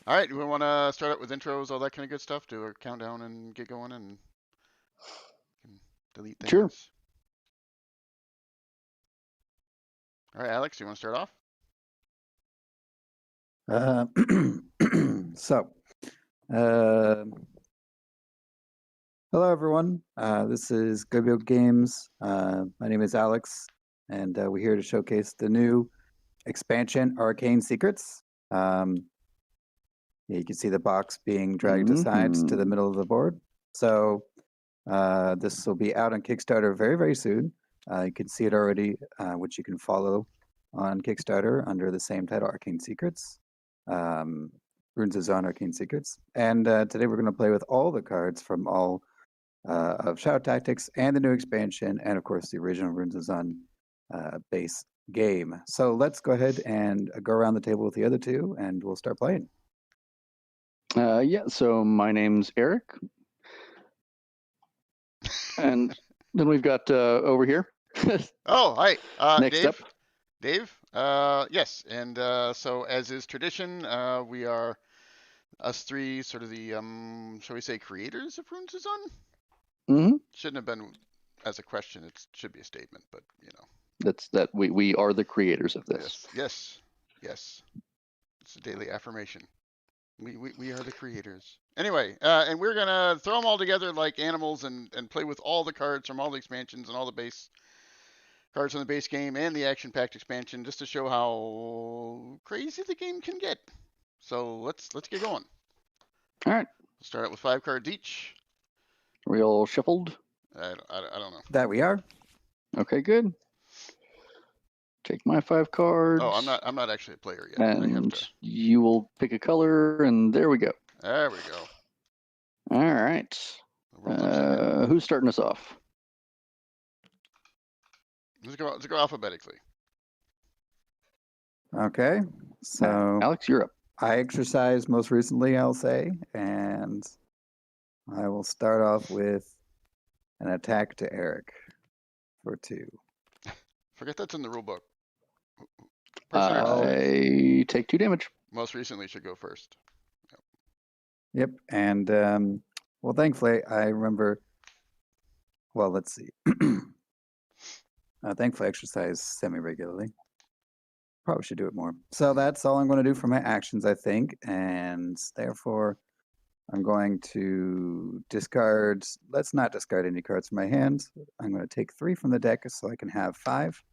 All right, do we want to start out with intros, all that kind of good stuff? Do a countdown and get going and delete things? Sure. All right, Alex, you want to start off? Hello everyone. This is Gobico Games. My name is Alex, and we're here to showcase the new expansion, Arcane Secrets. Yeah, you can see the box being dragged aside to the middle of the board. So this will be out on Kickstarter very, very soon. You can see it already, which you can follow on Kickstarter under the same title, Arcane Secrets. Runes of Zun, Arcane Secrets. And today we're going to play with all the cards from all of Shadow Tactics and the new expansion, and of course the original Runes of Zun base game. So let's go ahead and go around the table with the other two, and we'll start playing. Yeah, so my name's Eric. And then we've got over here. Oh, hi. Next Dave. up. Dave. Yes, and so as is tradition, we are us three, sort of the shall we say, creators of Runes of Zun? Mm-hmm. Shouldn't have been as a question. It should be a statement, but you know. That's that we are the creators of this. Yes. It's a daily affirmation. We are the creators. Anyway, and we're gonna throw them all together like animals and play with all the cards from all the expansions and all the base cards on the base game and the action-packed expansion, just to show how crazy the game can get. So let's get going. All right. We'll start out with 5 cards each. Are we all shuffled? I don't know. That we are. Okay, good. Take my 5 cards. Oh, I'm not actually a player yet. And you will pick a color, and there we go. There we go. All right. Who's starting us off? Let's go alphabetically. Okay. So Alex, you're up. I exercised most recently, I'll say, and I will start off with an attack to Eric for 2. Forget that's in the rule book. I take 2 damage. Most recently should go first. Yep. And well, thankfully I remember. Well, let's see. Thankfully I exercise semi-regularly. Probably should do it more. So that's all I'm going to do for my actions, I think, and therefore I'm going to discard. Let's not discard any cards from my hand. I'm going to take 3 from the deck so I can have 5,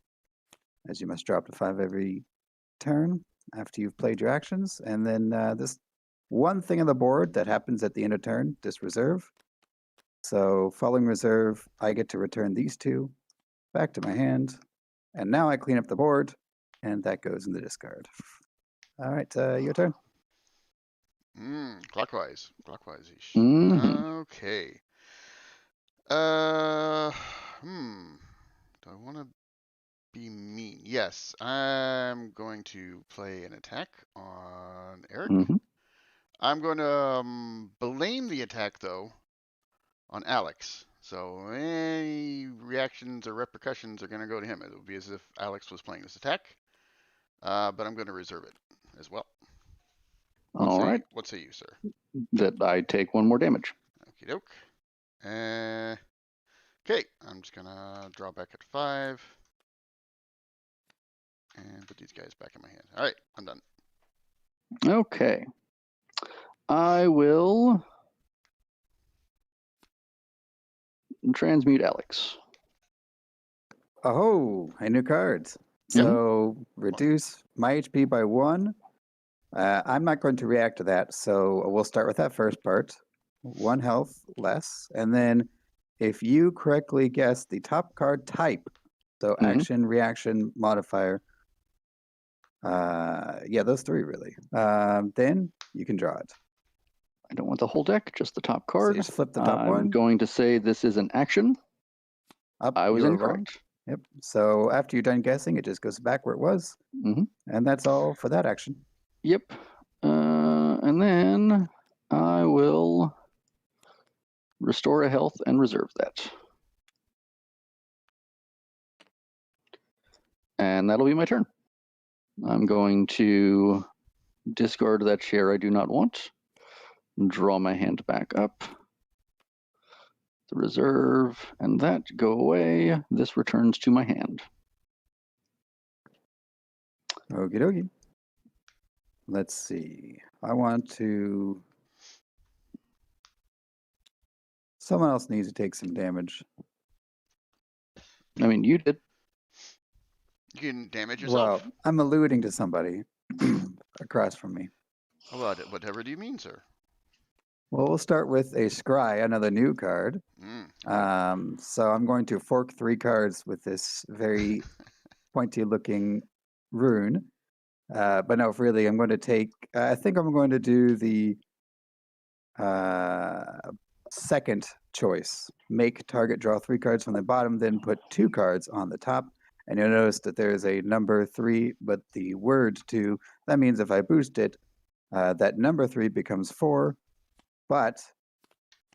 as you must drop to 5 every turn after you've played your actions. And then this one thing on the board that happens at the end of turn, this reserve. So following reserve, I get to return these 2 back to my hand. And now I clean up the board, and that goes in the discard. All right, your turn. Clockwise-ish. Okay. Do I want to be mean? Yes, I'm going to play an attack on Eric. I'm going to blame the attack, though, on Alex. So any reactions or repercussions are going to go to him. It will be as if Alex was playing this attack, but I'm going to reserve it as well. All right. What say you, sir? That I take 1 more damage. Okie doke. Okay, I'm just going to draw back at 5. And put these guys back in my hand. All right, I'm done. Okay. I will transmute Alex. Oh, a new card. So reduce my HP by 1. I'm not going to react to that, so we'll start with that first part. 1 health less. And then if you correctly guess the top card type, so action, reaction, modifier, yeah, those 3 really, then you can draw it. I don't want the whole deck, just the top card. So just flip the top one. I'm going to say this is an action. I was incorrect. Wrong. Yep. So after you're done guessing, it just goes back where it was. And that's all for that action. Yep. And then I will restore a health and reserve that. And that'll be my turn. I'm going to discard that share I do not want. Draw my hand back up. The reserve and that go away. This returns to my hand. Okie dokie. Let's see. I want to... Someone else needs to take some damage. I mean, you did. You can damage yourself. Well, I'm alluding to somebody across from me. Well, whatever do you mean, sir? Well, we'll start with a Scry, another new card. So I'm going to fork 3 cards with this very pointy-looking rune. But no, really, I'm going to take... I think I'm going to do the second choice. Make target draw 3 cards from the bottom, then put 2 cards on the top. And you'll notice that there's a number 3, but the word 2. That means if I boost it, that number 3 becomes 4. But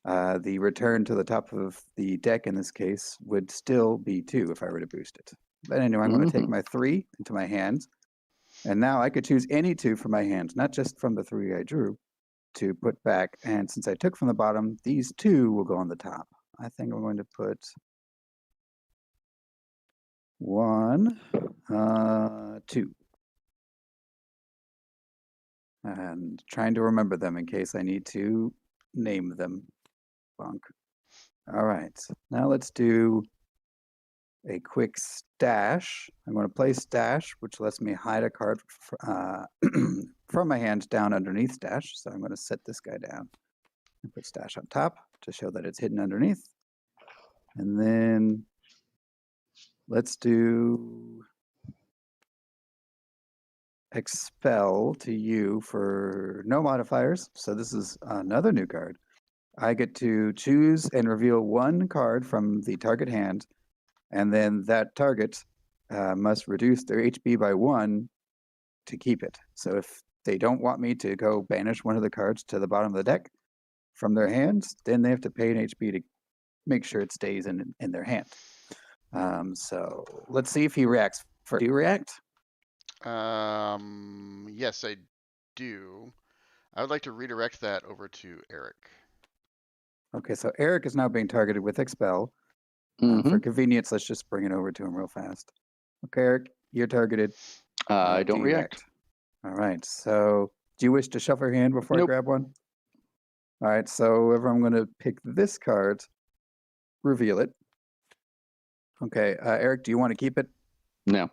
the return to the top of the deck in this case would still be 2 if I were to boost it. But anyway, I'm going to take my 3 into my hand. And now I could choose any 2 from my hand, not just from the 3 I drew, to put back. And since I took from the bottom, these 2 will go on the top. I think I'm going to put 1, 2. And trying to remember them in case I need to name them. Bonk. All right. Now let's do a quick stash. I'm going to play stash, which lets me hide a card from my hand down underneath stash. So I'm going to set this guy down and put stash on top to show that it's hidden underneath. And then let's do Expell to you for no modifiers. So this is another new card. I get to choose and reveal 1 card from the target hand, and then that target must reduce their HP by 1 to keep it. So if they don't want me to go banish one of the cards to the bottom of the deck from their hands, then they have to pay an HP to make sure it stays in their hand. So let's see if he reacts. Do you react? Yes, I do. I would like to redirect that over to Eric. Okay, so Eric is now being targeted with Expell. For convenience, let's just bring it over to him real fast. Okay, Eric, you're targeted. I don't react. All right, so do you wish to shuffle your hand before I grab one? All right, so I'm going to pick this card, reveal it. Okay, Eric, do you want to keep it? No.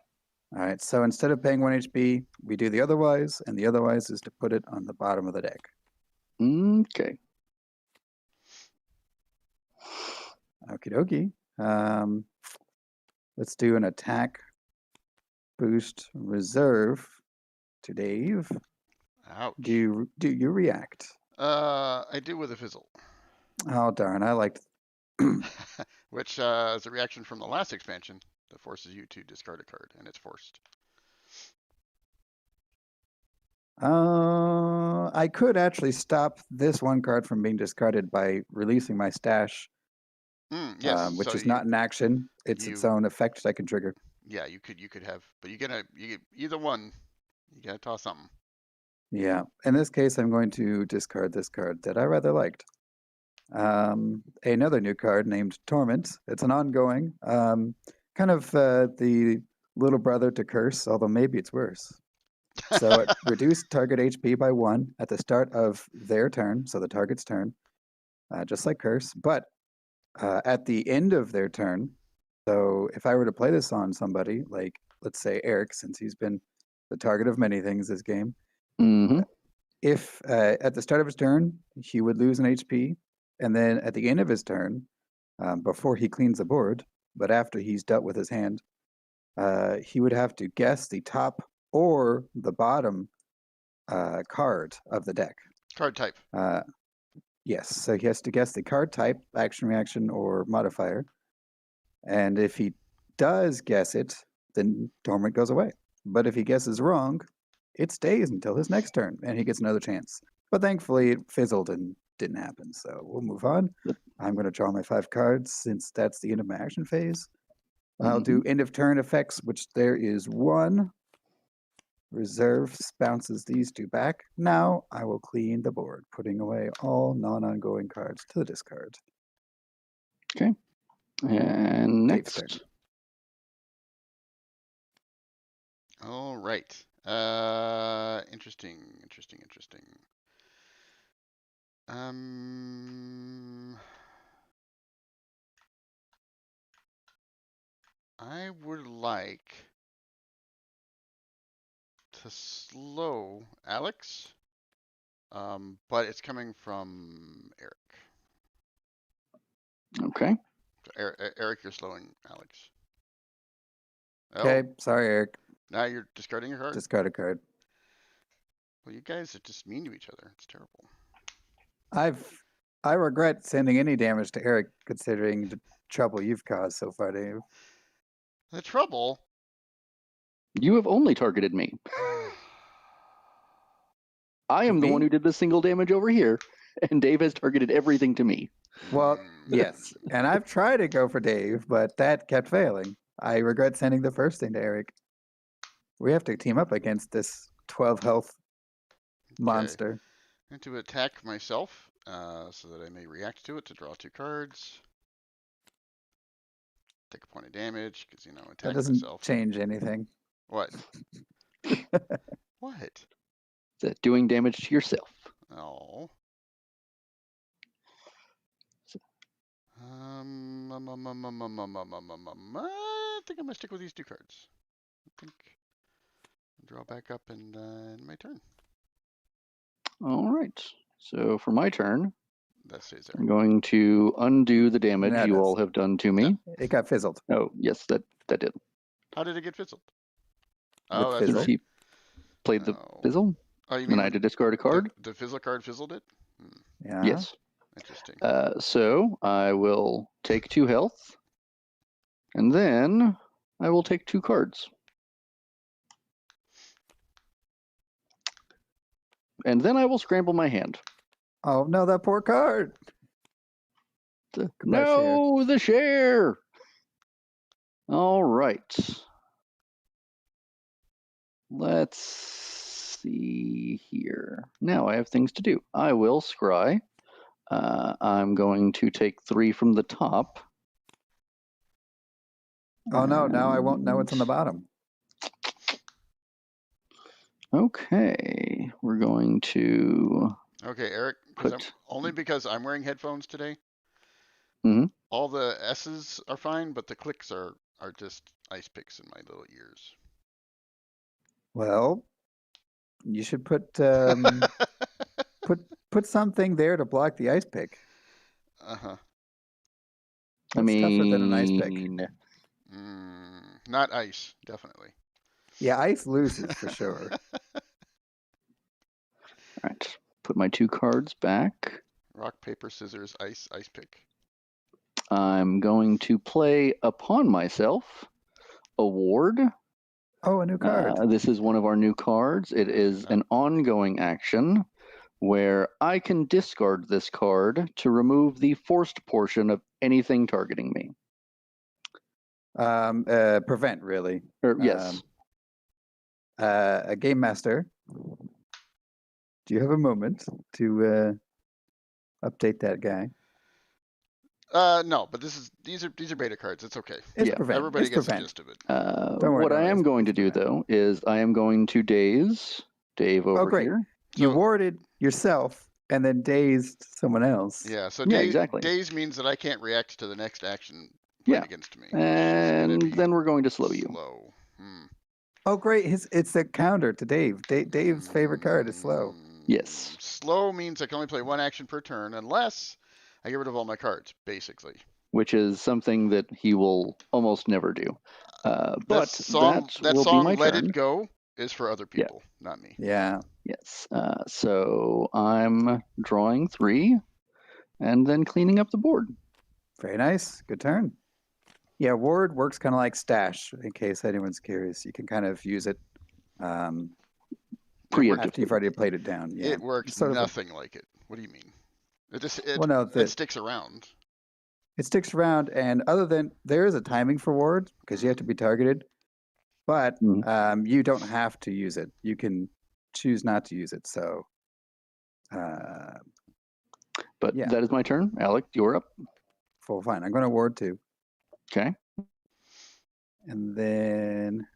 All right, so instead of paying 1 HP, we do the otherwise, and the otherwise is to put it on the bottom of the deck. Okay. Okie dokie. Let's do an attack boost reserve to Dave. Ouch. Do you react? I do with a fizzle. Oh darn! I liked. Which is a reaction from the last expansion that forces you to discard a card, and it's forced. I could actually stop this 1 card from being discarded by releasing my stash. Yes, which so is not an action. It's its own effect that I can trigger. Yeah, you could have, but you get either one. You gotta toss something. Yeah. In this case, I'm going to discard this card that I rather liked. Another new card named Torment. It's an ongoing, kind of the little brother to Curse, although maybe it's worse. So it reduced target HP by 1 at the start of their turn, so the target's turn, just like Curse. But at the end of their turn, so if I were to play this on somebody, like let's say Eric, since he's been the target of many things this game, if at the start of his turn he would lose an HP, and then at the end of his turn, before he cleans the board, but after he's dealt with his hand, he would have to guess the top or the bottom card of the deck. Card type. Yes, so he has to guess the card type, action, reaction, or modifier. And if he does guess it, then Torment goes away. But if he guesses wrong, it stays until his next turn, and he gets another chance. But thankfully, it fizzled and didn't happen, so we'll move on. I'm going to draw my 5 cards, since that's the end of my action phase. I'll do end of turn effects, which there is 1. Reserve bounces these two back. Now I will clean the board, putting away all non-ongoing cards to the discard. And Dave's turn. next. All right. Interesting. I would like to slow Alex, but it's coming from Eric. Okay. Eric, you're slowing Alex. Okay, Oh, sorry, Eric. now you're discarding your card? Discard a card. Well, you guys are just mean to each other. It's terrible. I regret sending any damage to Eric, considering the trouble you've caused so far, Dave. The trouble? You have only targeted me. I am the one who did the single damage over here, and Dave has targeted everything to me. Well, yes, and I've tried to go for Dave, but that kept failing. I regret sending the first thing to Eric. We have to team up against this 12 health monster. I'm going to attack myself so that I may react to it to draw 2 cards. Take a point of damage because, attack That doesn't myself. change anything. What? What? That doing damage to yourself. Oh. I think I'm gonna stick with these 2 cards. I think draw back up and my turn. All right. So for my turn, That stays I'm there. going to undo the damage That you does. all have done to me. It got fizzled. Oh, yes, that did. How did it get fizzled? With Oh, that's fizzle? right. He played the Oh. fizzle, Oh, you and mean I had to discard a card? the fizzle card fizzled it? Yeah. Yes. Interesting. So I will take 2 health, and then I will take 2 cards. And then I will scramble my hand. Oh no, that poor card. Goodbye, No, the share. All right. Let's see here. Now I have things to do. I will scry. I'm going to take 3 from the top. Oh no, now I won't know what's on the bottom. Okay, we're going to Okay, Eric, only because I'm wearing headphones today. Mhm. All the S's are fine, but the clicks are just ice picks in my little ears. Well, you should put put something there to block the ice pick. Uh-huh. I It's tougher than an ice pick. Not ice, definitely. Yeah, ice loses for sure. All right, put my 2 cards back. Rock, paper, scissors, ice pick. I'm going to play upon myself a ward. Oh, a new card. This is one of our new cards. It is an ongoing action where I can discard this card to remove the forced portion of anything targeting me. Prevent, really. Yes. A game master. Do you have a moment to update that guy? No, but these are beta cards. It's okay. It's Yeah. prevent. Everybody It's gets prevent. the gist of it. worry, What I no, am it's going to do, prevent. though, is I am going to daze Dave over great. here. You So- warded yourself and then dazed someone else. Yeah, so Yeah, exactly. daze means that I can't react to the next action played Yeah. against me. which is gonna And be then we're going to slow you. slow. Oh, great. It's a counter to Dave. Dave's favorite card is slow. Yes. Slow means I can only play 1 action per turn unless I get rid of all my cards, basically. Which is something that he will almost never do. But that song, that will be my Let turn. It Go is for other people, not me. Yeah. Yes. So I'm drawing 3 and then cleaning up the board. Very nice. Good turn. Yeah, ward works kind of like stash, in case anyone's curious. You can kind of use it Preemptively. after you've already played it down. Yeah. It works Sort of nothing like it. What do you mean? It Well, no, it sticks around. it sticks around, and other than there is a timing for ward because you have to be targeted. But Mhm. you don't have to use it. You can choose not to use it. So, But yeah, that is my turn. Alec, you're up. full fine. I'm going to ward 2. Okay. And then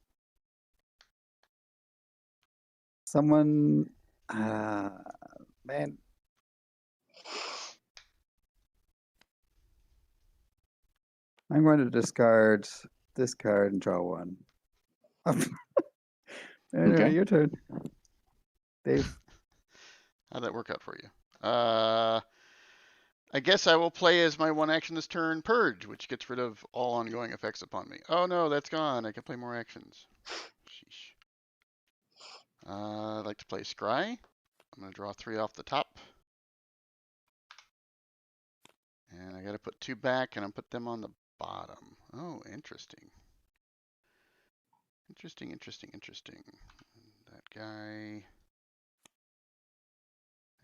someone, man, I'm going to discard this card and draw 1. Anyway, Okay. your turn, Dave. How'd that work out for you? I guess I will play as my one action this turn, Purge, which gets rid of all ongoing effects upon me. Oh no, that's gone. I can play more actions. Sheesh. I'd like to play Scry. I'm going to draw 3 off the top. And I got to put 2 back, and I'll put them on the bottom. Oh, interesting. Interesting. That guy.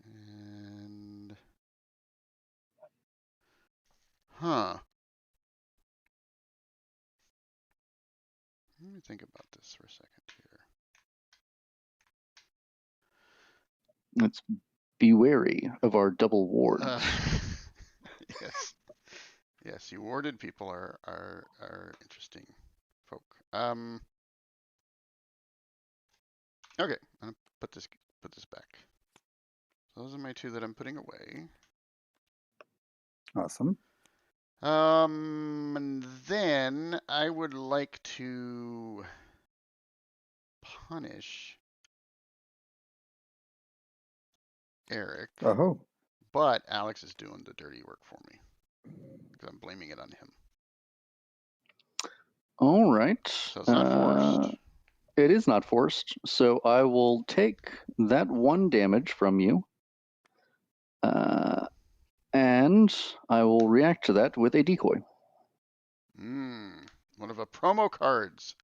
And... Huh. Let me think about this for a second here. Let's be wary of our double wards. Yes. Yes, you warded people are interesting folk. Okay, I'm gonna put this back. So those are my 2 that I'm putting away. Awesome. And then I would like to punish Eric, Oh, but Alex is doing the dirty work for me because I'm blaming it on him. All right. So it's not forced. It is not forced. So I will take that 1 damage from you. And I will react to that with a decoy. One of the promo cards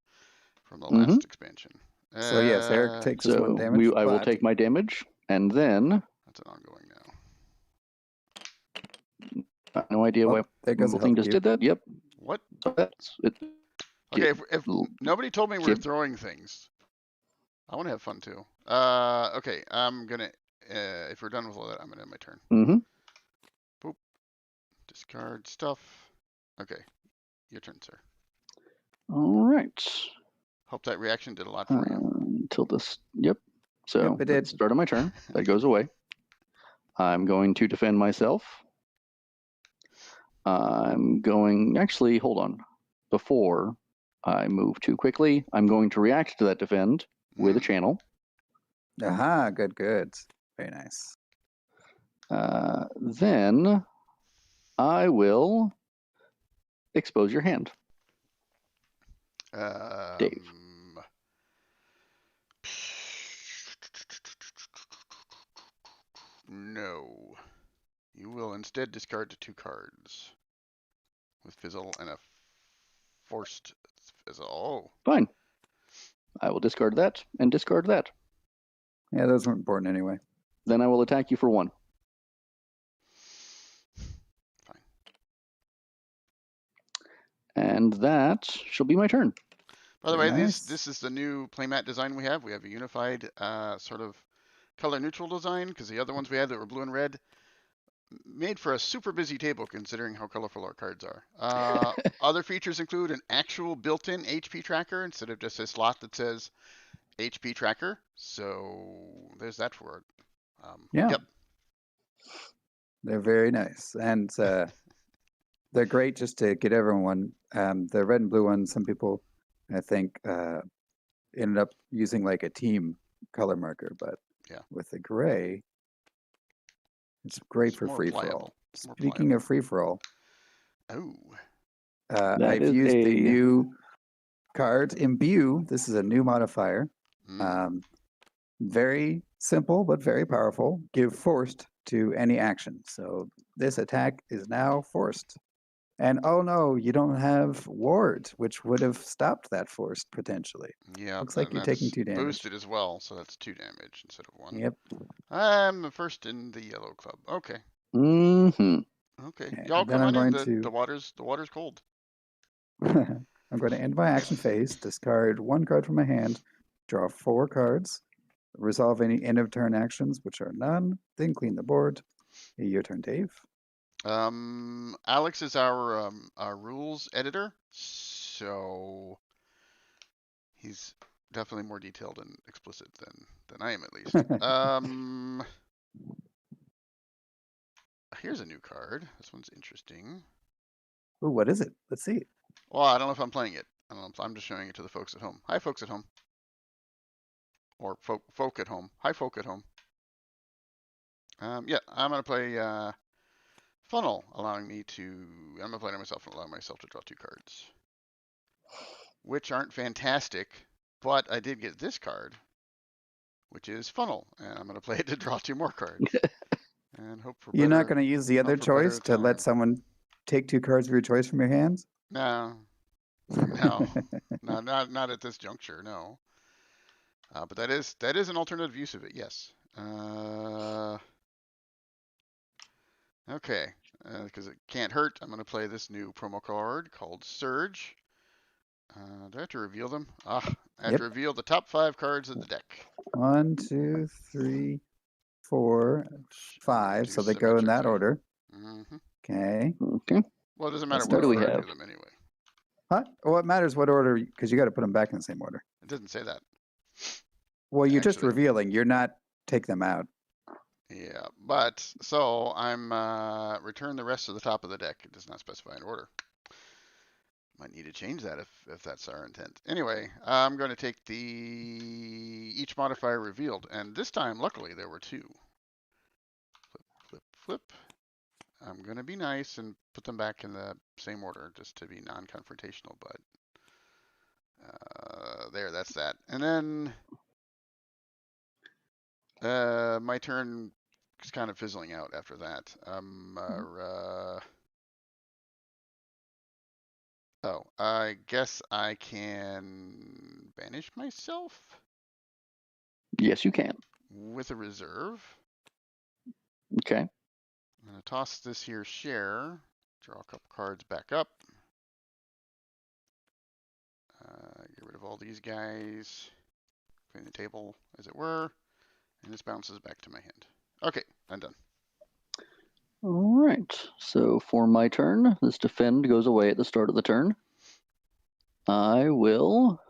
from the last expansion. so yes, Eric takes his 1 So damage. I will take my damage, and then That's an ongoing now. I have no idea why there goes the the thing health just cube. did that. Yep. What? So that's it. Okay, if nobody told me we were throwing things, I want to have fun too. Okay, I'm gonna. If we're done with all that, I'm gonna end my turn. Boop. Discard stuff. Okay, your turn, sir. All right. Hope that reaction did a lot for you. Until this. Yep. So Yep, it did. start of my turn. That goes away. I'm going to defend myself. I'm going. Actually, hold on. Before I move too quickly, I'm going to react to that defend with a channel. Aha, good. Very nice. Then I will expose your hand. Dave. No. You will instead discard 2 cards with fizzle and a forced fizzle. Oh. Fine. I will discard that and discard that. Yeah, those weren't important anyway. Then I will attack you for 1. Fine. And that shall be my turn. By the way, nice. this is the new playmat design we have. We have a unified sort of color neutral design because the other ones we had that were blue and red made for a super busy table considering how colorful our cards are. Other features include an actual built-in HP tracker instead of just a slot that says HP tracker. So there's that for it. Yeah. Yep. They're very nice. And they're great just to get everyone. The red and blue ones, some people, I think, ended up using like a team color marker. But with the gray, it's great for free-for-all. Speaking of free-for-all, I've used the new card, Imbue. This is a new modifier. Very simple, but very powerful. Give forced to any action. So this attack is now forced. And oh no, you don't have wards, which would have stopped that forced potentially. Yeah. Looks like you're taking 2 damage. Boosted as well, so that's 2 damage instead of 1. Yep. I'm the first in the yellow club. Okay. Mm-hmm. Okay. Y'all come on in. The water's cold. I'm going to end my action phase, discard 1 card from my hand, draw 4 cards, resolve any end of turn actions, which are none, then clean the board. Your turn, Dave. Alex is our rules editor, so he's definitely more detailed and explicit than I am, at least. Here's a new card. This one's interesting. Ooh, what is it? Let's see it. Well, I don't know if I'm playing it. I don't know if I'm just showing it to the folks at home. Hi, folks at home. Or folk at home. Hi, folk at home. Yeah, I'm going to play Funnel, allowing me to... I'm going to play it myself and allow myself to draw 2 cards. Which aren't fantastic, but I did get this card, which is Funnel. And I'm going to play it to draw 2 more cards. And hope for You're better, not going to use the other choice to let someone take 2 cards of your choice from your hands? No. No. No, not at this juncture, no. But that is an alternative use of it, yes. Okay, because it can't hurt, I'm going to play this new promo card called Surge. Do I have to reveal them? I have to reveal the top 5 cards of the deck. 1, 2, 3, 4, 5. So they go in that order. Mm-hmm. Okay. Okay. Well, it doesn't matter What what do we order I have? do them anyway. Huh? Well, it matters what order, because you got to put them back in the same order. It doesn't say that. Well, you're just Actually. revealing. You're not take them out. Yeah, but so I'm return the rest of the top of the deck. It does not specify an order. Might need to change that if that's our intent. Anyway, I'm going to take each modifier revealed, and this time, luckily, there were 2. Flip, flip, flip. I'm going to be nice and put them back in the same order, just to be non-confrontational. But there, that's that. And then my turn is kind of fizzling out after that. Oh, I guess I can banish myself Yes, you can. with a reserve. Okay. I'm going to toss this here share, draw a couple cards back up. Get rid of all these guys, clean the table as it were, and this bounces back to my hand. Okay, I'm done. All right. So for my turn, this defend goes away at the start of the turn. I will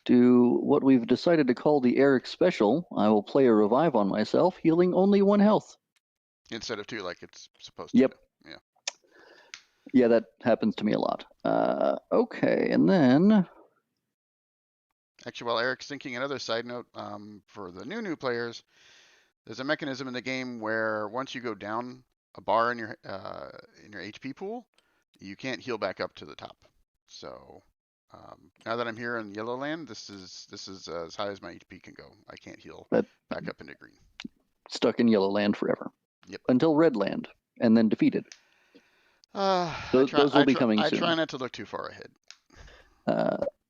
do what we've decided to call the Eric special. I will play a revive on myself, healing only 1 health. Instead of 2 like it's supposed to Yep. do. Yeah. Yeah, that happens to me a lot. Okay, and then... Actually, while Eric's thinking, another side note, for the new players, there's a mechanism in the game where once you go down a bar in your HP pool, you can't heal back up to the top. So now that I'm here in Yellow Land, this is as high as my HP can go. I can't heal back up into green. Stuck in Yellow Land forever. Yep. Until Red Land, and then defeated. Those will be coming soon. I try not to look too far ahead.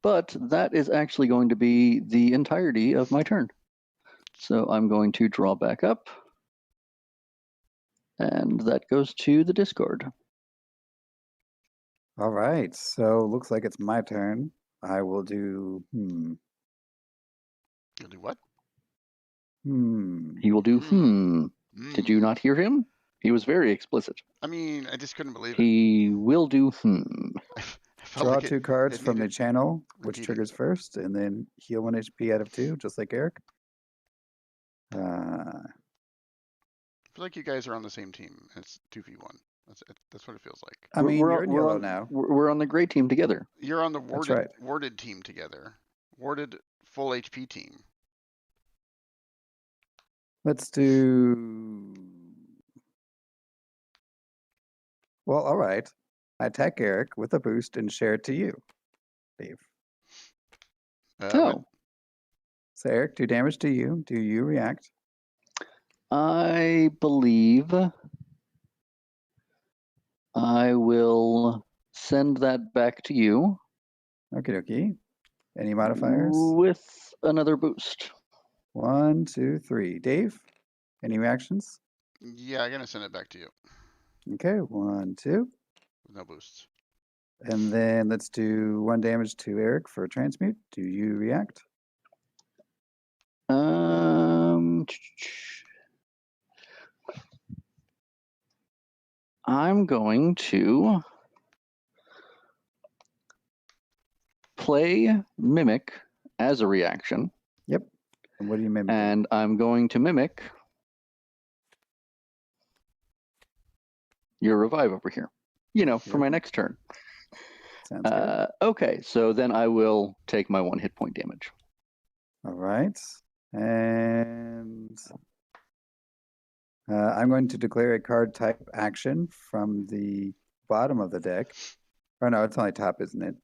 But that is actually going to be the entirety of my turn. So I'm going to draw back up. And that goes to the discard. All right. So looks like it's my turn. I will do... You'll do what? He will do Did you not hear him? He was very explicit. I mean, I just couldn't believe it. He will do Draw like 2 cards from the channel, which triggers first, and then heal 1 HP out of 2, just like Eric. I feel like you guys are on the same team. It's 2v1. That's what it feels like. I mean, you're in yellow now. We're on the gray team together. You're on the warded team together. Warded full HP team. Let's do... Well, all right. I attack Eric with a boost and share it to you, Dave. So Eric, 2 damage to you. Do you react? I believe I will send that back to you. Okie dokie. Any modifiers? With another boost. 1, 2, 3. Dave, any reactions? Yeah, I'm going to send it back to you. Okay, 1, 2. With no boosts. And then let's do 1 damage to Eric for Transmute. Do you react? I'm going to play Mimic as a reaction. Yep. And what do you mimic? And I'm going to mimic your revive over here. You know, for my next turn. Sounds good. Okay, so then I will take my 1 hit point damage. All right. And I'm going to declare a card type action from the bottom of the deck. Oh, no, it's only top, isn't it?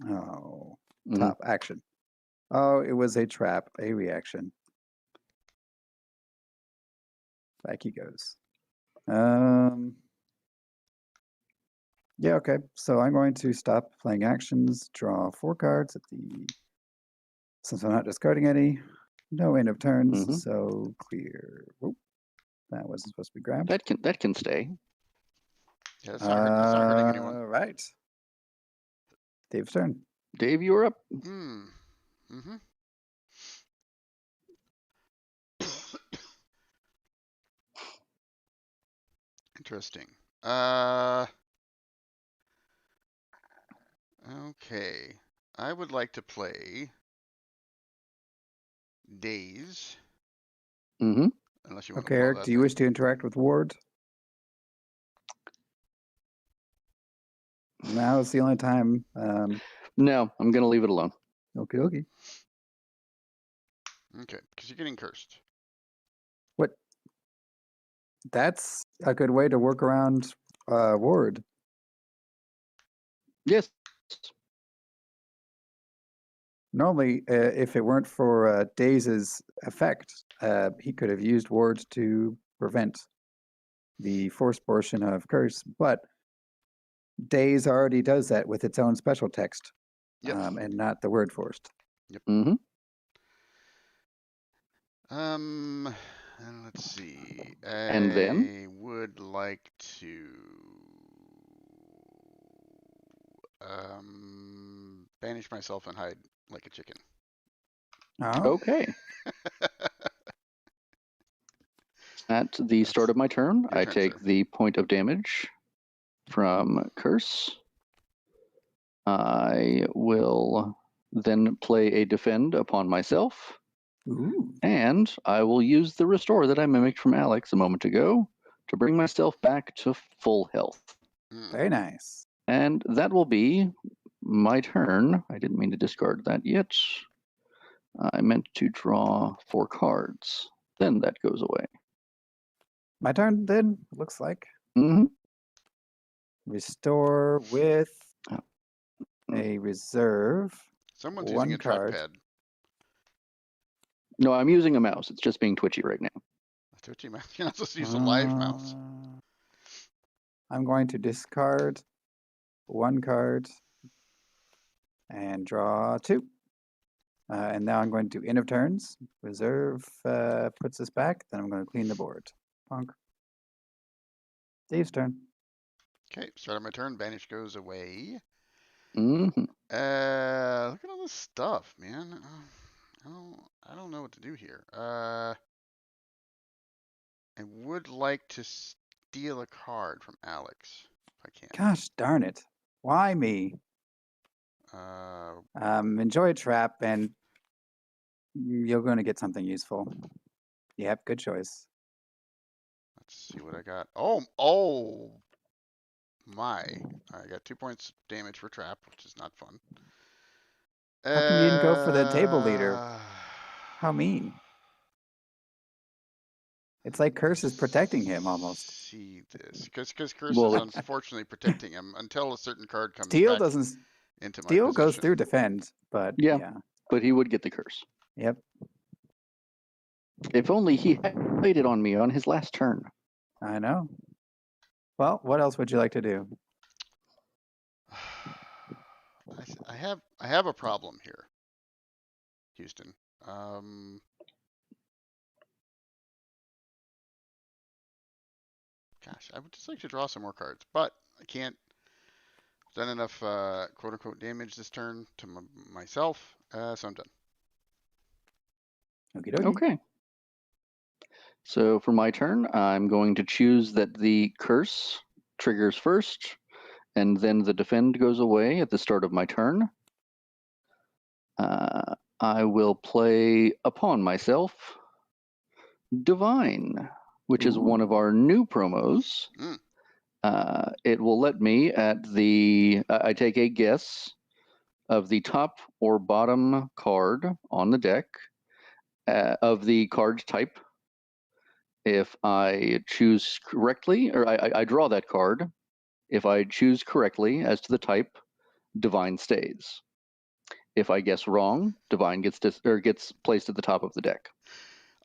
Oh, top action. Oh, it was a trap, a reaction. Back he goes. Yeah, okay. So I'm going to stop playing actions, draw 4 cards at the. Since I'm not discarding any, no end of turns, so clear. Whoop. That wasn't supposed to be grabbed. That can stay. Yeah, it's not hurting anyone. All right. Dave's turn. Dave, you're up. Mm-hmm. Interesting. Okay. I would like to play Daze. Unless you want Okay, to Eric, do you wish to interact with Ward? Now is the only time. No, I'm going to leave it alone. Okie dokie. Okay, because you're getting cursed. What? That's a good way to work around Ward. Yes. Normally, if it weren't for Daze's effect, he could have used Ward to prevent the force portion of Curse, but Daze already does that with its own special text, and not the word forced. Yep. And let's see. And then? I would like to banish myself and hide like a chicken. Oh. Okay. At the start of my turn, I take the point of damage from Curse. I will then play a defend upon myself. Ooh. And I will use the restore that I mimicked from Alex a moment ago to bring myself back to full health. Very nice. And that will be my turn. I didn't mean to discard that yet. I meant to draw 4 cards. Then that goes away. My turn then, looks like. Restore with a reserve. Someone's 1 using a card. trackpad. No, I'm using a mouse. It's just being twitchy right now. A twitchy mouse? You're not supposed to use a live mouse. I'm going to discard 1 card and draw 2. And now I'm going to end of turns. Reserve puts us back. Then I'm going to clean the board. Punk. Dave's turn. Okay, start of my turn. Banish goes away. Mm-hmm. Look at all this stuff, man. I don't know what to do here. I would like to steal a card from Alex if I can. Gosh darn it! Why me? Enjoy a trap, and you're going to get something useful. Yep, good choice. Let's see what I got. Oh my! I got 2 points damage for trap, which is not fun. How come you didn't go for the table leader? How mean! It's like Curse is protecting him almost. See this, because Curse is unfortunately protecting him until a certain card comes back into my position. Steel goes through defend, but yeah. But he would get the curse. Yep. If only he had played it on me on his last turn. I know. Well, what else would you like to do? I have a problem here, Houston. Gosh, I would just like to draw some more cards, but I can't. done enough quote unquote damage this turn to myself, so I'm done. Okie dokie. Okay. So for my turn, I'm going to choose that the curse triggers first, and then the defend goes away at the start of my turn. I will play upon myself Divine, which is one of our new promos. It will let me at the I take a guess of the top or bottom card on the deck of the card type. If I choose correctly, or I draw that card, if I choose correctly as to the type, Divine stays. If I guess wrong, Divine gets placed at the top of the deck.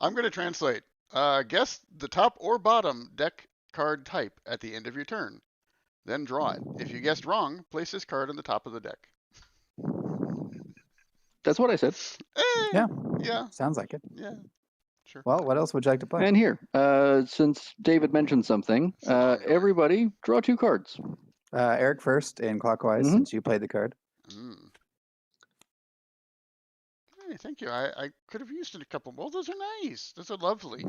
I'm going to translate. Guess the top or bottom deck card type at the end of your turn. Then draw it. If you guessed wrong, place this card on the top of the deck. That's what I said. Yeah. Yeah. Sounds like it. Yeah. Sure. Well, what else would you like to play? And here, since David mentioned something, everybody draw 2 cards. Eric first in clockwise, since you played the card. Hey, thank you. I could have used it a couple. Well, those are nice. Those are lovely.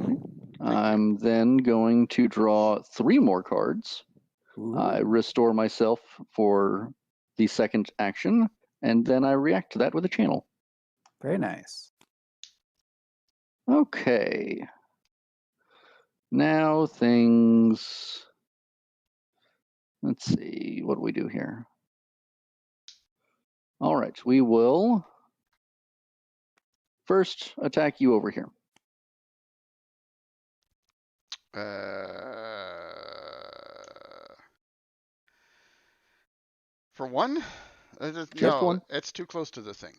I'm then going to draw 3 more cards. I restore myself for the second action, and then I react to that with a channel. Very nice. Okay. Now things... Let's see, what do we do here? All right, we will first attack you over here. For one? Just one. It's too close to the thing.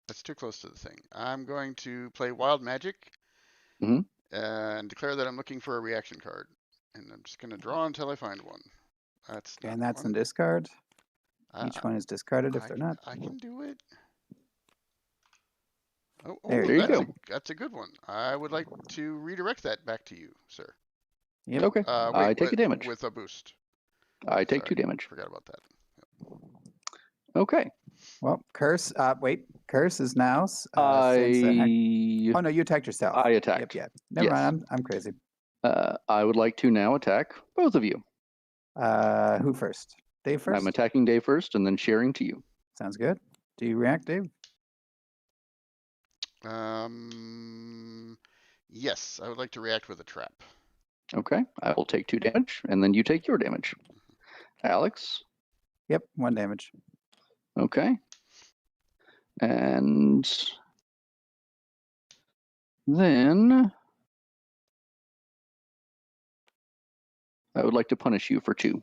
That's too close to the thing. I'm going to play Wild Magic and declare that I'm looking for a reaction card. And I'm just going to draw until I find one. That's and that's in discard. Each one is discarded if they're not. I can do it. Oh, there you go. That's a good one. I would like to redirect that back to you, sir. Yep. Okay. I take a damage. With a boost. I take 2 damage. Forgot about that. Yep. Okay. Well, Curse. Wait. Curse is now. Oh no, you attacked yourself. I attacked. Yep. Never mind. I'm crazy. I would like to now attack both of you. Who first? Dave first? I'm attacking Dave first and then sharing to you. Sounds good. Do you react, Dave? Yes, I would like to react with a trap. Okay, I will take 2 damage, and then you take your damage. Alex? Yep, 1 damage. Okay. And then I would like to punish you for 2.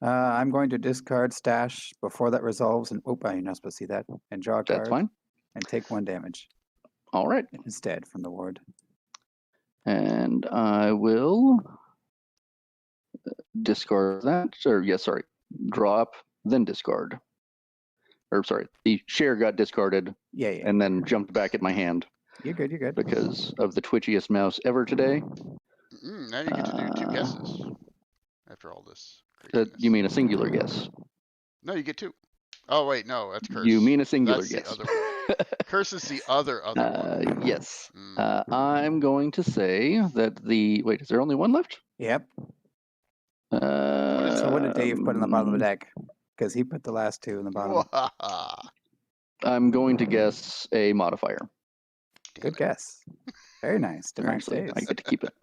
I'm going to discard stash before that resolves, and you're not supposed to see that, and draw a card. That's fine. And take 1 damage. All right. Instead from the ward. And I will discard that, or draw up, then discard. Or sorry, the share got discarded. Yeah. And then jumped back at my hand. You're good. Because of the twitchiest mouse ever today. Now you get to do 2 guesses after all this. You mean a singular guess? No, you get 2. Oh wait, no, that's Curse. You mean a singular that's guess? The other one. Curse is the other one. Yes. I'm going to say that wait, is there only 1 left? Yep. So what did Dave put in the bottom of the deck? Because he put the last 2 in the bottom. I'm going to guess a modifier. Good guess. Very nice. Divine stays. I get to keep it.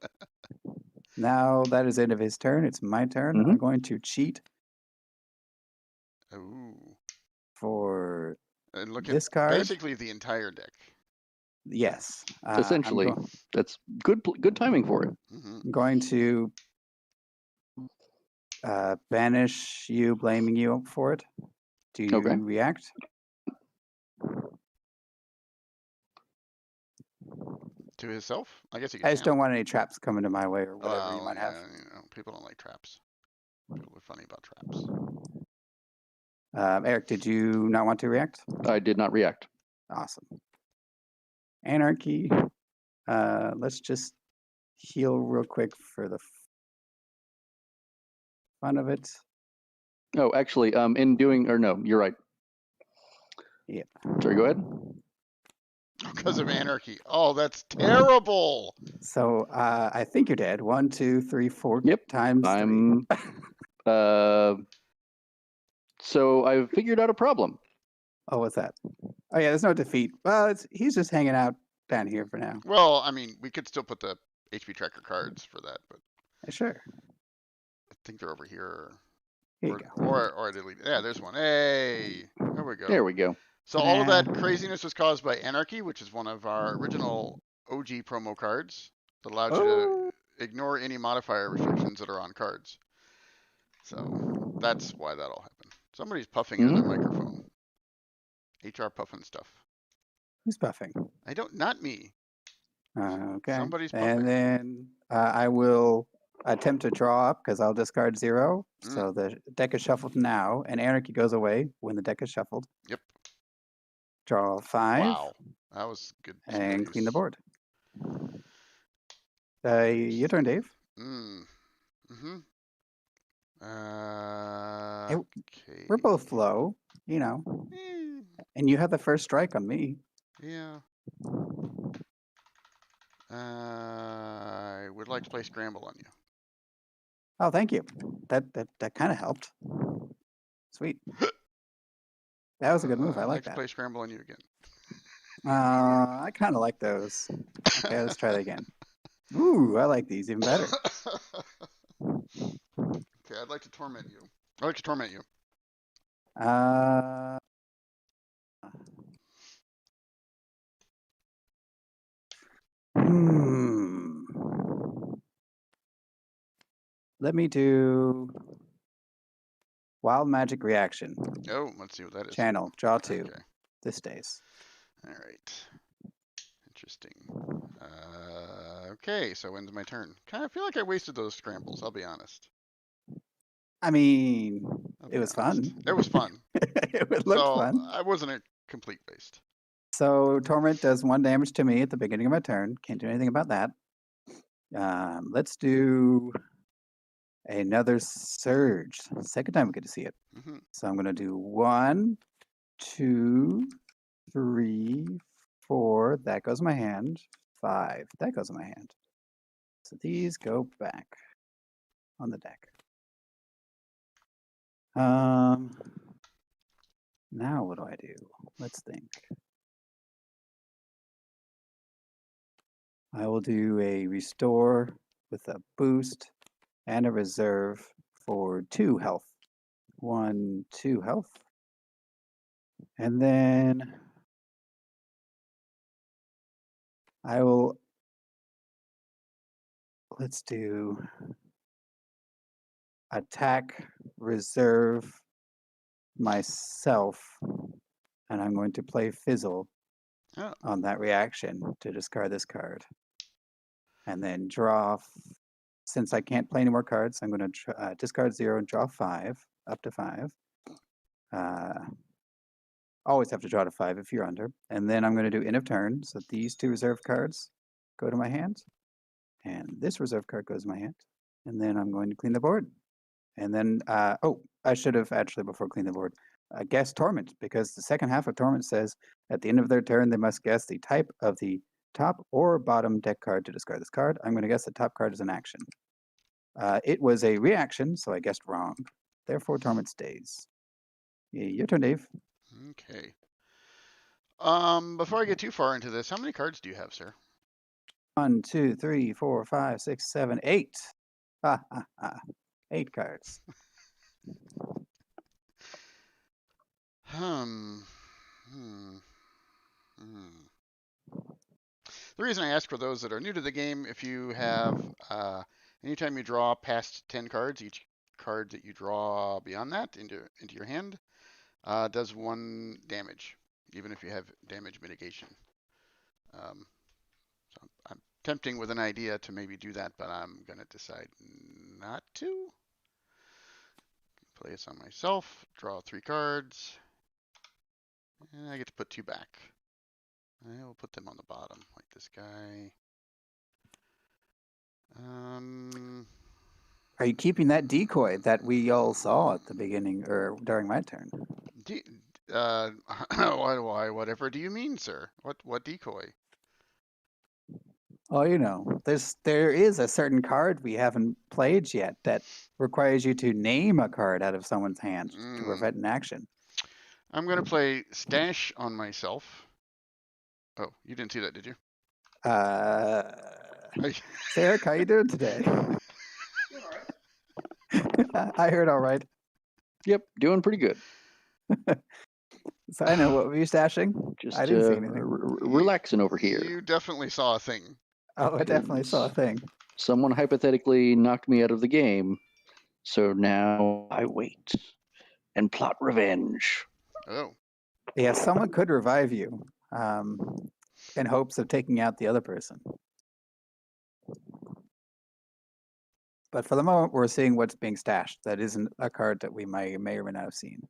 Now that is the end of his turn. It's my turn. I'm going to cheat. For and look this at card. Basically the entire deck. Yes. Essentially. That's good timing for it. I'm going to banish you, blaming you for it. Do you react? To himself? I guess he I just don't want any traps coming to my way or whatever you might have. People don't like traps. People are funny about traps. Eric, did you not want to react? I did not react. Awesome. Anarchy. Let's just heal real quick for the fun of it. Oh, actually, in doing, or no, you're right. Yeah. Sorry, go ahead. Because of Anarchy. Oh, that's terrible. So I think you're dead. 1, 2, 3, 4 Yep. times I'm. 3. So I've figured out a problem. Oh, what's that? Oh yeah, there's no defeat. Well, he's just hanging out down here for now. Well, I mean, we could still put the HP tracker cards for that, but Sure. I think they're over here. Here you go. Or I deleted. Yeah, there's one. Hey, there we go. There we go. So all of that craziness was caused by Anarchy, which is one of our original OG promo cards that allowed you to ignore any modifier restrictions that are on cards. So that's why that all happened. Somebody's puffing into their microphone. HR puffing stuff. Who's puffing? Not me. Okay. Somebody's puffing. And then I will attempt to draw up because I'll discard 0. So the deck is shuffled now, and Anarchy goes away when the deck is shuffled. Yep. Draw 5. Wow, that was good. And clean the board. Your turn, Dave. Okay. We're both low, you know. And you have the first strike on me. Yeah. I would like to play Scramble on you. Oh, thank you. That kind of helped. Sweet. That was a good move. I like that. To play Scramble on you again. I kind of like those. Okay, let's try that again. Ooh, I like these even better. Okay, I'd like to torment you. I'd like to torment you. Let me do Wild Magic Reaction. Oh, let's see what that is. Channel, draw 2. Okay. This stays. All right. Interesting. Okay, so when's my turn? Kind of feel like I wasted those scrambles, I'll be honest. I mean, it was fun. It was fun. It looked fun. I wasn't a complete waste. So Torment does 1 damage to me at the beginning of my turn. Can't do anything about that. Let's do another Surge. Second time we get to see it. So I'm going to do 1, 2, 3, 4. That goes in my hand. 5. That goes in my hand. So these go back on the deck. Now what do I do? Let's think. I will do a restore with a boost and a reserve for 2 health. 1, 2 health. And then I will, let's do attack, reserve myself, and I'm going to play Fizzle on that reaction to discard this card. And then draw, since I can't play any more cards, I'm going to discard 0 and draw 5, up to 5. Always have to draw to 5 if you're under. And then I'm going to do end of turn. So these 2 reserve cards go to my hand. And this reserve card goes to my hand. And then I'm going to clean the board. And then, I should have actually, before clean the board, guess Torment, because the second half of Torment says at the end of their turn, they must guess the type of the top or bottom deck card to discard this card. I'm going to guess the top card is an action. It was a reaction, so I guessed wrong. Therefore, Torment stays. Your turn, Dave. Okay. Before I get too far into this, how many cards do you have, sir? 1, 2, 3, 4, 5, 6, 7, 8. 8 cards. The reason I ask for those that are new to the game, if you have, anytime you draw past 10 cards, each card that you draw beyond that into your hand does 1 damage, even if you have damage mitigation. So I'm tempting with an idea to maybe do that, but I'm going to decide not to. Play this on myself, draw 3 cards, and I get to put 2 back. I will put them on the bottom, like this guy. Are you keeping that decoy that we all saw at the beginning or during my turn? Why, whatever do you mean, sir? What decoy? Oh, you know, there is a certain card we haven't played yet that requires you to name a card out of someone's hand to prevent an action. I'm going to play Stash on myself. Oh, you didn't see that, did you? Eric, how you doing today? I heard all right. Yep, doing pretty good. So I know, what were you stashing? Just I didn't see anything. relaxing over here. You definitely saw a thing. Oh, I definitely saw a thing. Someone hypothetically knocked me out of the game, so now I wait and plot revenge. Oh. Yeah, someone could revive you in hopes of taking out the other person. But for the moment, we're seeing what's being stashed. That isn't a card that we may or may not have seen.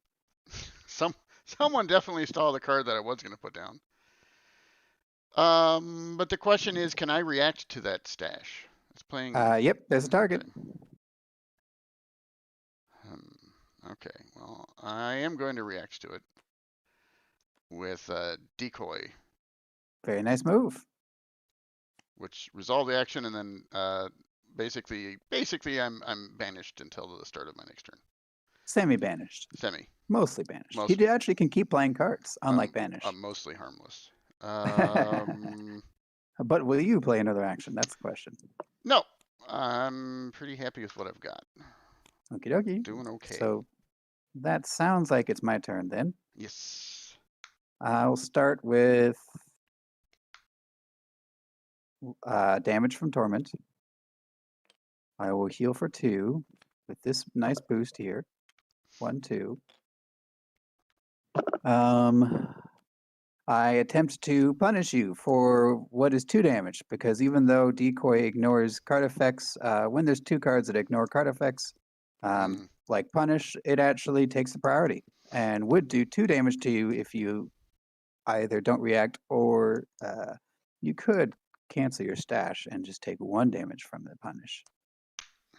Someone definitely stole the card that I was going to put down. But the question is, can I react to that stash? It's playing. Yep, there's a target. Okay, well, I am going to react to it with decoy. Very nice move. Which resolve the action, and then basically I'm banished until the start of my next turn. Semi-banished. Mostly banished. He actually can keep playing cards, unlike banished. Mostly harmless. But will you play another action? That's the question. No, I'm pretty happy with what I've got. Okie dokie. Doing okay. So that sounds like it's my turn then. Yes. I'll start with damage from Torment. I will heal for 2 with this nice boost here. 1, 2. I attempt to punish you for what is 2 damage, because even though decoy ignores card effects, when there's 2 cards that ignore card effects, like punish, it actually takes the priority and would do 2 damage to you if you either don't react or you could cancel your stash and just take 1 damage from the punish.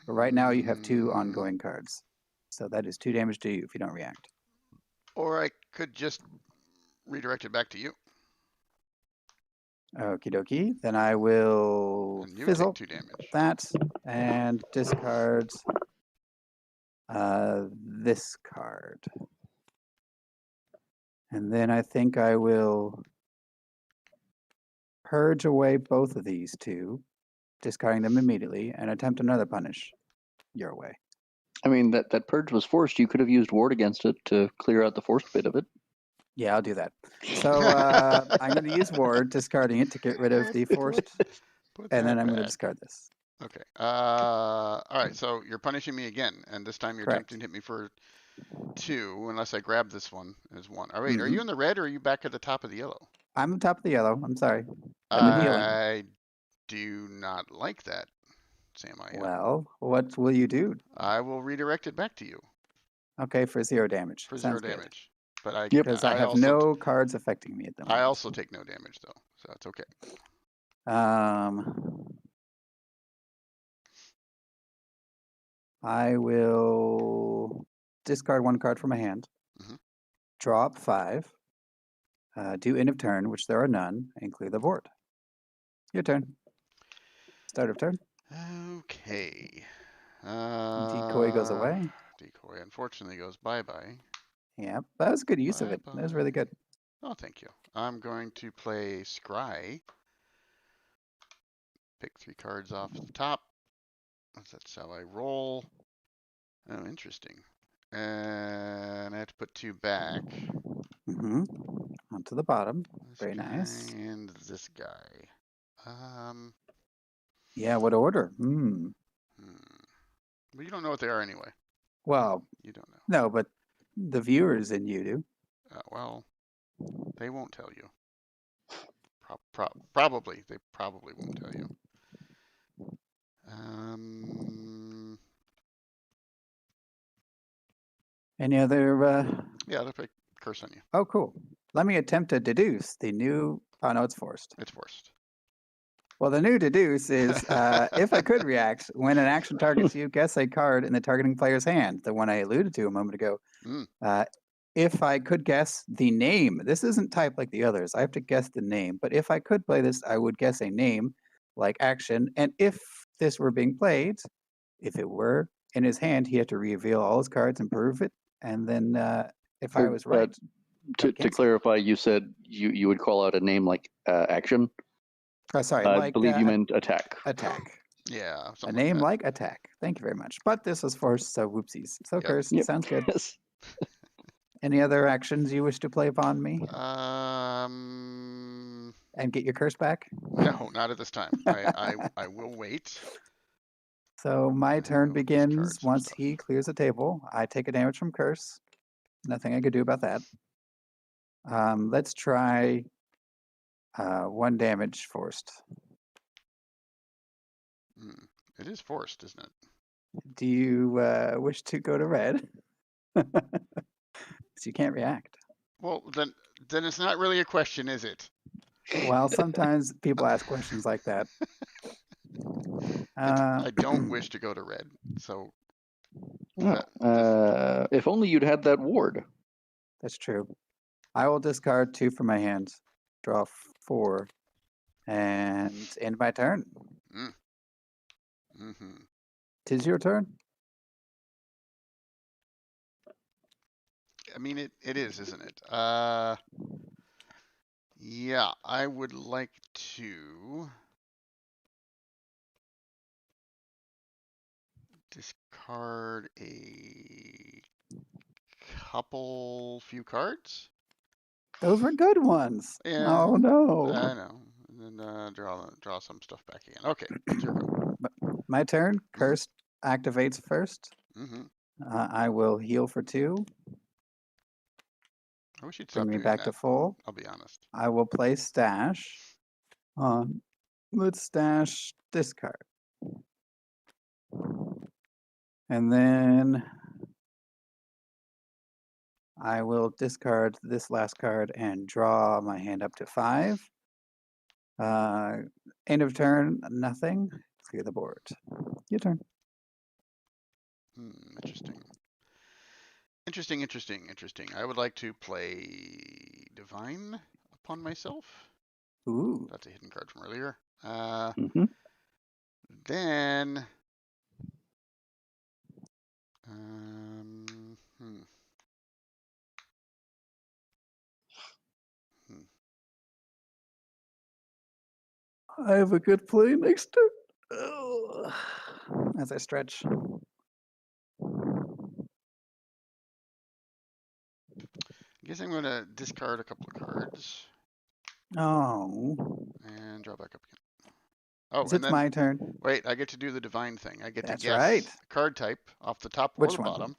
But right now you have 2 ongoing cards, so that is 2 damage to you if you don't react. Or I could just redirect it back to you. Okie dokie. Then I will fizzle 2 damage. that and discard this card. And then I think I will purge away both of these 2, discarding them immediately, and attempt another punish your way. I mean, that purge was forced. You could have used ward against it to clear out the forced bit of it. Yeah, I'll do that. So I'm going to use ward, discarding it to get rid of the forced, and then I'm going to discard this. Okay. All right, so you're punishing me again, and this time you're attempting to hit me for 2, unless I grab this one as 1. Oh, wait, are you in the red, or are you back at the top of the yellow? I'm on top of the yellow. I'm sorry. I do not like that, Sam. Well, what will you do? I will redirect it back to you. Okay, for 0 damage. For 0 damage. But because I have no cards affecting me at the moment. I also take no damage, though, so it's okay. I will discard 1 card from my hand, draw up 5, do end of turn, which there are none, and clear the board. Your turn. Start of turn. Okay. Decoy goes away. Decoy unfortunately goes bye-bye. Yeah, that was good use of it. That was really good. Oh, thank you. I'm going to play Scry. Pick 3 cards off the top. That's how I roll. Oh, interesting. And I have to put 2 back. Onto the bottom. Very nice. And this guy. Yeah, what order? Well, you don't know what they are anyway. Well, you don't know. No, but the viewers and you do. Well, they won't tell you. Probably. They probably won't tell you. Any other? Yeah, they'll put curse on you. Oh, cool. Let me attempt to deduce the new. Oh no, it's forced. It's forced. Well, the new deduce is if I could react, when an action targets you, guess a card in the targeting player's hand. The one I alluded to a moment ago. If I could guess the name, this isn't typed like the others. I have to guess the name. But if I could play this, I would guess a name like action. And if this were being played, if it were in his hand, he had to reveal all his cards and prove it. And then if I was right. To clarify, you said you would call out a name like action. Sorry, I believe you meant attack. Attack. Yeah. A name like attack. Thank you very much. But this was forced, so whoopsies. So cursed. Yep. Sounds good. Yes. Any other actions you wish to play upon me? And get your curse back? No, not at this time. I will wait. So my turn begins once he clears the table. I take a damage from curse. Nothing I could do about that. Let's try 1 damage forced. It is forced, isn't it? Do you wish to go to red? So you can't react. Well, then it's not really a question, is it? Well, sometimes people ask questions like that. I don't wish to go to red, so. If only you'd had that ward. That's true. I will discard 2 from my hand, draw 4, and end my turn. Tis your turn. I mean, it is, isn't it? Yeah, I would like to discard a few cards. Those were good ones. Yeah. Oh no. I know. And then draw some stuff back again. Okay, it's your go. My turn. Curse activates first. I will heal for 2. I wish you'd bring me back to full. I'll be honest. I will play stash. Let's stash this card. And then I will discard this last card and draw my hand up to 5. End of turn, nothing. Clear the board. Your turn. Interesting. I would like to play Divine upon myself. Ooh. That's a hidden card from earlier. Then I have a good play next turn. As I stretch. I guess I'm going to discard a couple of cards. Oh. And draw back up again. Oh, it's then, my turn. Wait, I get to do the divine thing. I get That's to guess right. card type off the top or the bottom.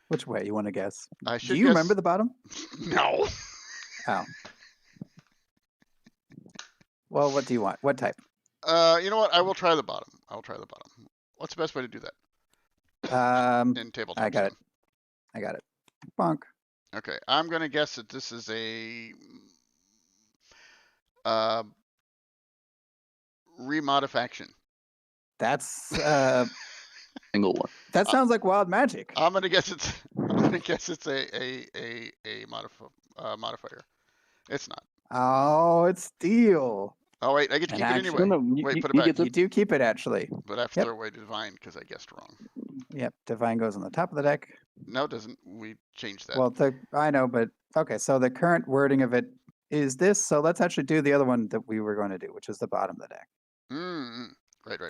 Which way you want to guess? I should Do you remember the bottom? No. Oh. Well, what do you want? What type? You know what? I will try the bottom. What's the best way to do that? In tabletop. I got it. Bonk. Okay, I'm gonna guess that this is a remodification. That's single one. That sounds like wild magic. I'm gonna guess it's a modifier. It's not. Oh, it's steel. Oh wait, I get to keep it anyway. No, wait, put it back. You do keep it actually. But I have to throw away Divine because I guessed wrong. Yep, Divine goes on the top of the deck. No, it doesn't. We changed that. Well, I know, but okay. So the current wording of it is this. So let's actually do the other one that we were going to do, which is the bottom of the deck. Right.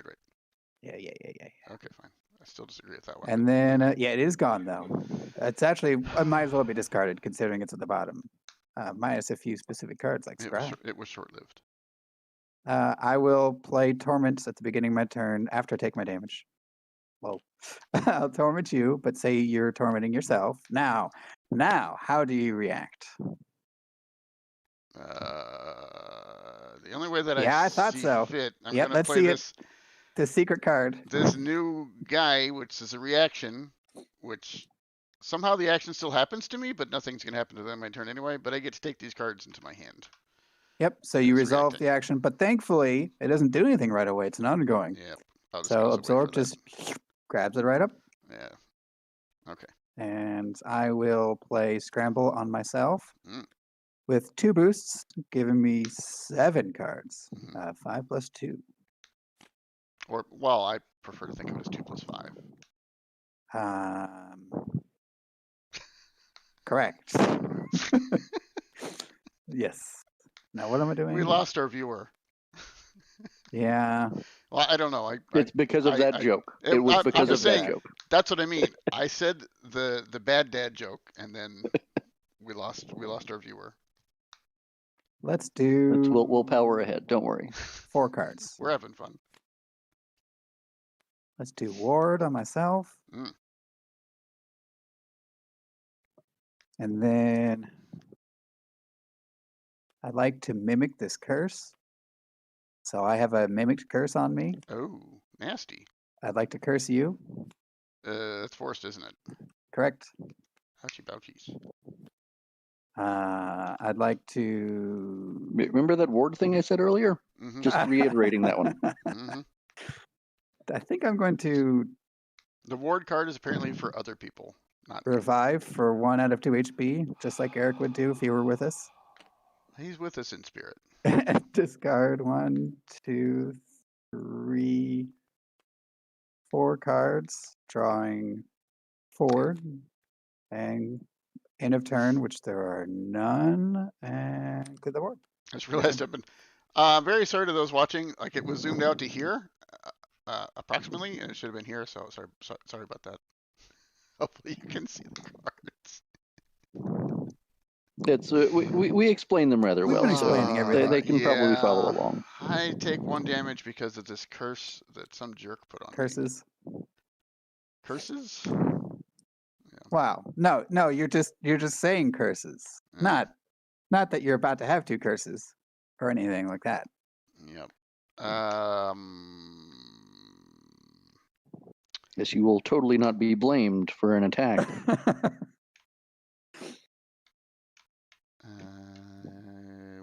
Yeah. Okay, fine. I still disagree with that one. And then, yeah, it is gone though. It's actually, it might as well be discarded considering it's at the bottom, minus a few specific cards like Scry. It was short-lived. I will play Torment at the beginning of my turn after I take my damage. Well, I'll torment you, but say you're tormenting yourself. Now, how do you react? The only way that I thought see so. fit, I'm yep, gonna let's play see this. The secret card. This new guy, which is a reaction, which somehow the action still happens to me, but nothing's gonna happen to them in my turn anyway. But I get to take these cards into my hand. Yep. So you It's resolve reacting. the action, but thankfully it doesn't do anything right away. It's an ongoing. Yeah. I'll just So wait for absorb that. just grabs it right up. Yeah. Okay. And I will play Scramble on myself Mm. with 2 boosts, giving me 7 cards. Mhm. 5 plus 2. Or, well, I prefer to think of it as 2 plus 5. Correct. Yes. Now what am I doing? We lost our viewer. Yeah. Well, I don't know. It's because of that joke. It was because of that joke. That's what I mean. I said the bad dad joke, and then we lost our viewer. Let's do. We'll power ahead. Don't worry. 4 cards. We're having fun. Let's do Ward on myself. Mm. And then I'd like to mimic this curse. So I have a mimicked curse on me. Oh, nasty. I'd like to curse you. That's forced, isn't it? Correct. Ouchie bouchies. I'd like to. Remember that ward thing I said earlier? Mm-hmm. Just reiterating that one. Mm-hmm. I think I'm going to The ward card is apparently for other people, not me. revive for 1 out of 2 HP, just like Eric would do if he were with us. He's with us in spirit. Discard 1, 2, 3, 4 cards, drawing 4, and end of turn, which there are none, and clear the board. I just realized I've been very sorry to those watching. Like, it was zoomed out to here, approximately, and it should have been here. So sorry about that. Hopefully you can see the cards. It's we explain them rather well, so they can probably follow along. I take 1 damage because of this curse that some jerk put on Curses. me. Curses? Yeah. Wow. No, you're just saying curses. Not that you're about to have 2 curses or anything like that. Yep. Yes, you will totally not be blamed for an attack.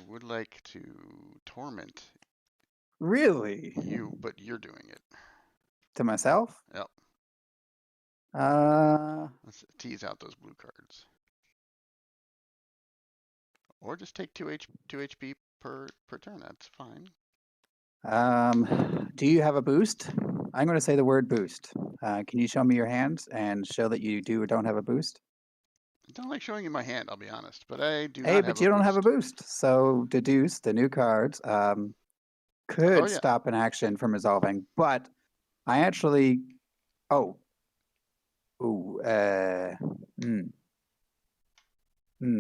Would like to torment. Really? You, but you're doing it. To myself? Yep. Let's tease out those blue cards. Or just take 2 HP per turn. That's fine. Do you have a boost? I'm going to say the word boost. Can you show me your hand and show that you do or don't have a boost? I don't like showing you my hand, I'll be honest, but I do. Hey, but you don't have a boost. So Deduce, the new cards, could stop an action from resolving, but I actually.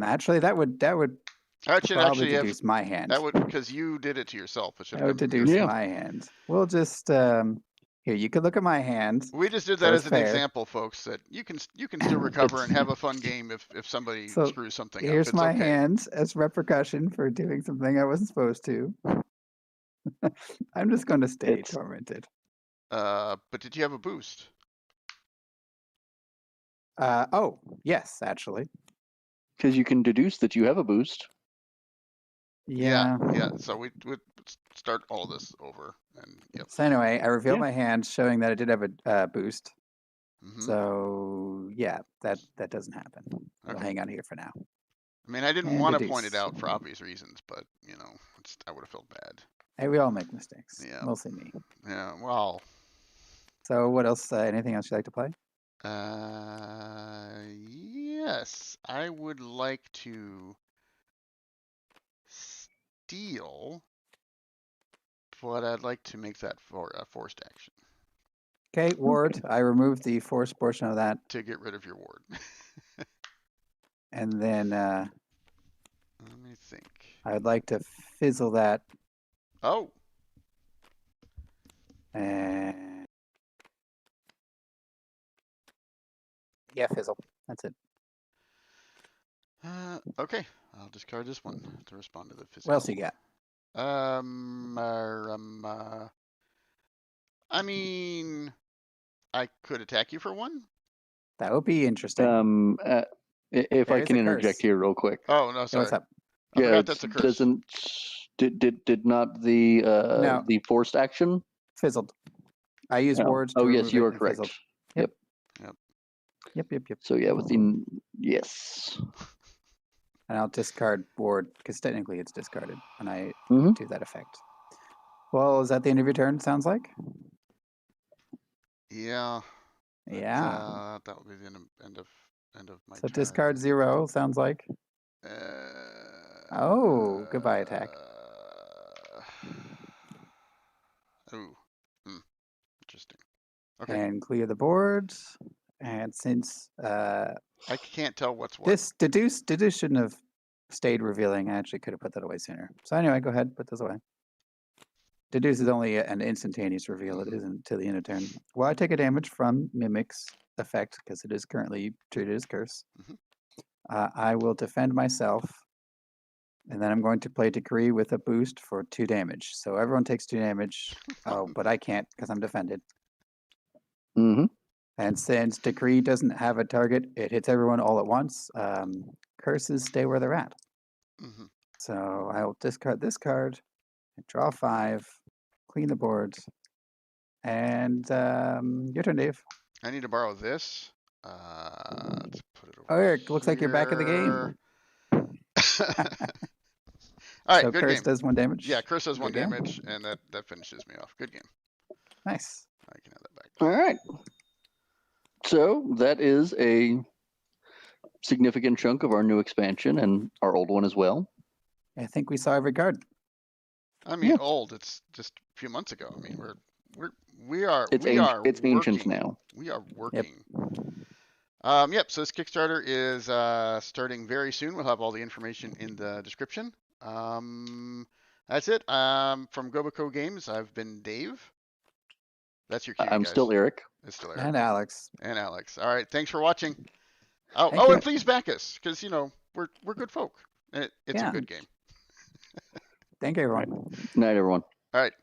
Actually, that would probably deduce my hand. That would, because you did it to yourself. It should that would deduce my hand. We'll just here. You could look at my hand. We just did that as an example, folks. That you can still recover and have a fun game if somebody screws something up. Here's my hand as repercussion for doing something I wasn't supposed to. I'm just going to stay tormented. But did you have a boost? Oh, yes, actually. Because you can deduce that you have a boost. Yeah. So we would start all this over. And yep. So anyway, I revealed my hand, showing that I did have a boost. Mm-hmm. So yeah, that doesn't happen. I'll hang out here for now. I mean, I didn't want to point it out for obvious reasons, but you know, I would have felt bad. Hey, we all make mistakes. Yeah. Mostly me. Yeah. Well. So what else? Anything else you'd like to play? Yes, I would like to steal, but I'd like to make that for a forced action. Okay, ward. I removed the forced portion of that to get rid of your ward. And then let me think. I'd like to fizzle that. Oh. And yeah, fizzle. That's it. Okay, I'll discard this one to respond to the fizzle. What else you got? I mean, I could attack you for 1. That would be interesting. If I can interject here real quick. Oh no, sorry. What's up? I forgot that's a curse. Did not the No. the forced action Fizzled. I use wards to oh remove yes, you it are and correct. fizzled. Yep. Yep. So yeah, with the yes. And I'll discard ward because technically it's discarded when I Mhm. do that effect. Well, is that the end of your turn? Sounds like. Yeah. Yeah. That would be the end of my So turn. discard 0 sounds like. Oh, goodbye attack. Ooh. Interesting. Okay. And clear the board. And since I can't tell what's what. this deduce shouldn't have stayed revealing. I actually could have put that away sooner. So anyway, go ahead, put those away. Deduce is only an instantaneous reveal. It isn't to the end of turn. Well, I take a damage from Mimic's effect because it is currently treated as curse. I will defend myself, and then I'm going to play Decree with a boost for 2 damage. So everyone takes 2 damage. Oh, but I can't because I'm defended. Mm-hmm. And since Decree doesn't have a target, it hits everyone all at once. Curses stay where they're at. So I will discard this card, and draw 5, clean the board, and your turn, Dave. I need to borrow this. Let's put it over Eric, looks like you're back in the game. All right, so good Curse game. does 1 damage? Yeah, Curse does 1 Good game. damage, and that finishes me off. Good game. Nice. I can have that back. All right. So that is a significant chunk of our new expansion and our old one as well. I think we saw every card. I mean, old. It's just a few months ago. I mean, we are It's working. ancient now. We are working. Yep. So this Kickstarter is starting very soon. We'll have all the information in the description. That's it. From Gobico Games, I've been Dave. That's your cue, I'm guys. still Eric. It's still Eric. And Alex. And Alex. All right. Thanks for watching. Oh, Thank you. and please back us because we're good folk. It's a good game. Thank you, everyone. Night, everyone. All right.